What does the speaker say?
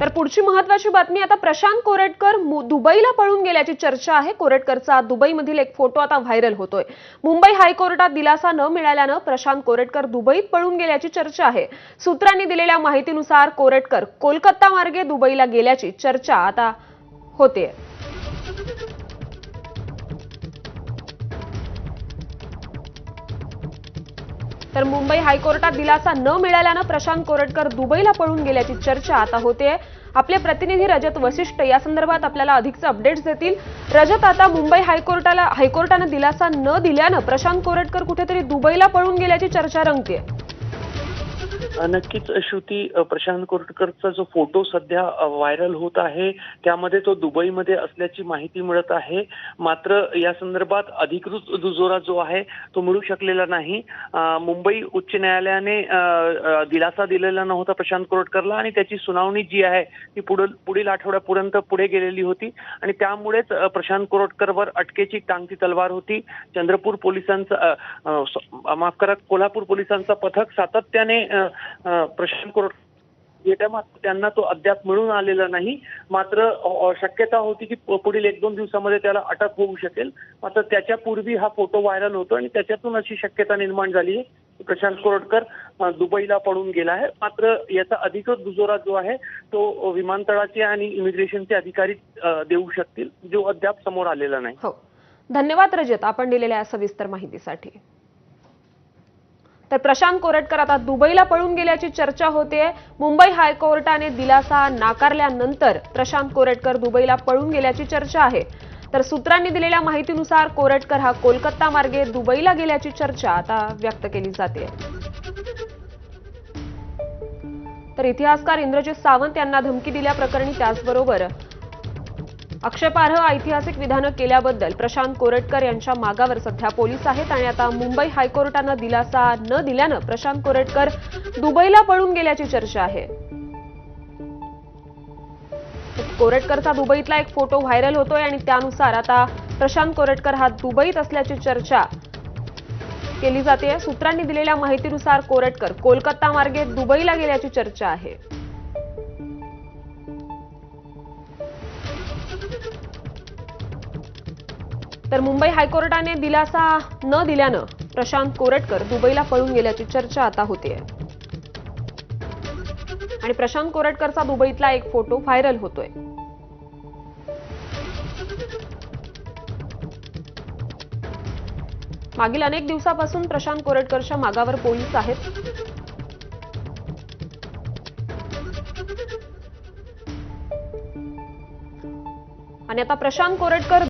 तर पुढची महत्त्वाची बातमी आता प्रशांत कोरेटकर दुबईला पळून गेल्याची चर्चा आहे। कोरेटकरचा दुबईमधील एक फोटो आता व्हायरल होतोय। मुंबई हायकोर्टात दिलासा न मिळाल्याने प्रशांत कोरेटकर दुबईत पळून गेल्याची चर्चा आहे। सूत्रांनी दिलेल्या माहितीनुसार कोरेटकर कोलकाता मार्गे दुबईला गेल्याची चर्चा आता होते। तर मुंबई हायकोर्टात दिलासा न मिळाल्याने प्रशांत कोरेटकर दुबईला पळून गेल्याची चर्चा आता होते। आपले प्रतिनिधी रजत वशिष्ठ या संदर्भात आपल्याला अधिकचे अपडेट्स देतील। रजत, आता मुंबई हायकोर्टाने दिलासा न दिल्याने प्रशांत कोरेटकर कुठेतरी दुबईला पळून गेल्याची चर्चा रंगते। नक्कीच श्रुती, प्रशांत कोरेटकरचा जो फोटो सध्या व्हायरल होत आहे त्यामध्ये तो दुबईमध्ये असल्याची माहिती मिळत आहे। मात्र या संदर्भात अधिकृत दुजोरा जो आहे तो मिळू शकलेला नाही। मुंबई उच्च न्यायालयाने दिलासा दिलेला नव्हता प्रशांत कोरेटकरला आणि त्याची सुनावणी जी आहे ती पुढील आठवड्यापर्यंत पुढे गेलेली होती आणि त्यामुळेच प्रशांत कोरेटकरवर अटकेची टांगती तलवार होती। चंद्रपूर पोलिसांचा माफ करा कोल्हापूर पोलिसांचा पथक सातत्याने प्रशांत कोरेटकर त्यांना तो अद्याप मिळून आलेला नाही। मात्र शक्यता होती की पुढील 1-2 दिवसामध्ये त्याला अटक होऊ शकेल। मात्र त्याच्यापूर्वी हा फोटो व्हायरल होतो आणि त्याच्यातून अशी शक्यता निर्माण झाली आहे की प्रशांत कोरेटकर दुबईला पळून गेला आहे। मात्र याचा अधिकृत दुजोरा जो आहे तो विमानतळाचे आणि इमिग्रेशनचे अधिकारी देऊ शकतील, जो अद्याप समोर आलेला नाही। हो, धन्यवाद रजत, आपण दिलेल्या सविस्तर माहितीसाठी। तर प्रशांत कोरेटकर आता दुबईला पळून गेल्याची चर्चा होते। मुंबई हायकोर्टाने दिलासा नाकारल्यानंतर प्रशांत कोरेटकर दुबईला पळून गेल्याची चर्चा आहे। तर सूत्रांनी दिलेल्या माहितीनुसार कोरेटकर हा कोलकाता मार्गे दुबईला गेल्याची चर्चा आता व्यक्त केली जाते। तर इतिहासकार इंद्रजित सावंत यांना धमकी दिल्याप्रकरणी त्याचबरोबर आक्षेपार्ह ऐतिहासिक विधानं केल्याबद्दल प्रशांत कोरेटकर यांच्या मागावर सध्या पोलीस आहेत आणि आता मुंबई हायकोर्टाने दिलासा न दिल्याने प्रशांत कोरेटकर दुबईला पळून गेल्याची चर्चा आहे। कोरेटकरचा दुबईतला एक फोटो व्हायरल होतोय आणि त्यानुसार आता प्रशांत कोरेटकर हा दुबईत असल्याची चर्चा केली जाते। सूत्रांनी दिलेल्या माहितीनुसार कोरेटकर कोलकाता मार्गे दुबईला गेल्याची चर्चा आहे। तर मुंबई हायकोर्टाने दिलासा न दिल्याने प्रशांत कोरेटकर दुबईला पळून गेल्याची चर्चा आता होते आणि प्रशांत कोरेटकरचा दुबईतला एक फोटो व्हायरल होतोय। मागील अनेक दिवसापासून प्रशांत कोरेटकरच्या मागावर पोलीस आहेत। आणि आता प्रशांत कोरेटकर